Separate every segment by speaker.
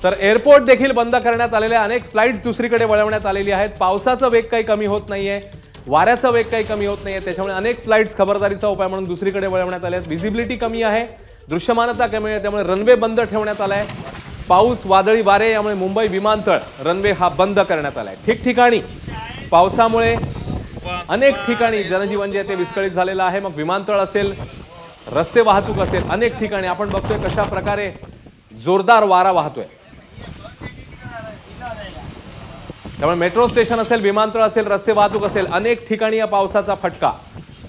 Speaker 1: तर एअरपोर्ट देखील बंद करण्यात आलेले, अनेक फ्लाइट्स दुसरीकडे वळवण्यात आलेली आहेत। पावसाचा वेग काही कमी होत नाहीये, वाऱ्याचा वेग काही कमी होत नाहीये, त्याच्यामुळे अनेक फ्लाइट्स खबरदारीचा उपाय म्हणून दुसरीकडे वळवण्यात आले आहेत। व्हिजिबिलिटी कमी आहे, दृश्यमानता कमी आहे, त्यामुळे रनवे बंद ठेवण्यात आलाय। पाऊस, वादळी वारे यामुळे मुंबई विमानतळ रनवे हा बंद करण्यात आलाय। ठिकठिकाणी पावसामुळे अनेक ठिकाणी जनजीवन जे ते विस्कळीत झालेलं आहे। मग विमानतळ असेल, रस्ते वाहतूक असेल, अनेक ठिकाणी आपण बघतोय कशा प्रकारे जोरदार वारा वाहतोय। त्यामुळे मेट्रो स्टेशन असेल, विमानतळ असेल, रस्ते वाहतूक असेल, अनेक ठिकाणी या पावसाचा फटका।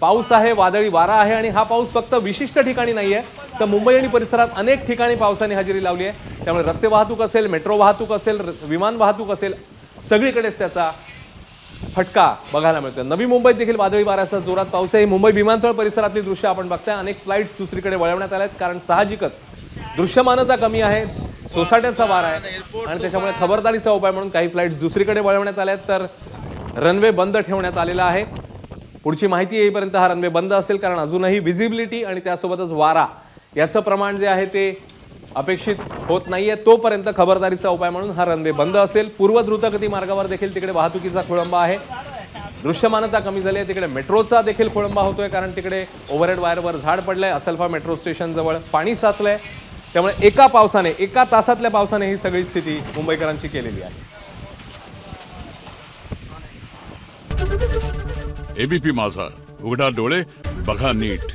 Speaker 1: पाऊस आहे, वादळी वारा आहे आणि हा पाऊस फक्त विशिष्ट ठिकाणी नाहीये, तर मुंबई आणि परिसरात अनेक ठिकाणी पावसाने हजेरी लावली आहे। त्यामुळे रस्ते वाहतूक असेल, मेट्रो वाहतूक असेल, विमान वाहतूक असेल, सगळीकडेच त्याचा फटका बघायला मिळतोय। नवी मुंबईत देखील वादळी वाऱ्यासह जोरात पाऊस आहे। मुंबई विमानतळ परिसरातली दृश्य आपण बघताय, अनेक फ्लाइट्स दुसरीकडे वळवण्यात आल्या आहेत, कारण साहजिकच दृश्यमानता कमी आहे, सोसाट्याचा वारा आहे आणि त्याच्यामुळे खबरदारीचा उपाय म्हणून काही फ्लाइट्स दुसरीकडे वळवण्यात आल्या आहेत, तर रनवे बंद ठेवण्यात आलेला आहे। पुढची माहिती येईपर्यंत हा रनवे बंद असेल, कारण अजूनही व्हिजिबिलिटी आणि त्यासोबतच वारा याचं प्रमाण जे आहे ते अपेक्षित होत नाहीये। तोपर्यंत खबरदारीचा उपाय म्हणून हा रनवे बंद असेल। पूर्व द्रुतगती मार्गावर देखील तिकडे वाहतुकीचा खोळंबा आहे, दृश्यमानता कमी झाली आहे। तिकडे मेट्रोचा देखील खोळंबा होतोय, कारण तिकडे ओव्हरहेड वायरवर झाड पडलंय, असल्फा मेट्रो स्टेशन जवळ पाणी साचलंय। त्यामुळे एका पावसाने, एका तासातल्या पावसाने ही सगळी स्थिती मुंबईकरांची केलेली आहे।
Speaker 2: एबीपी माझा, उघडा डोळे बघा नीट।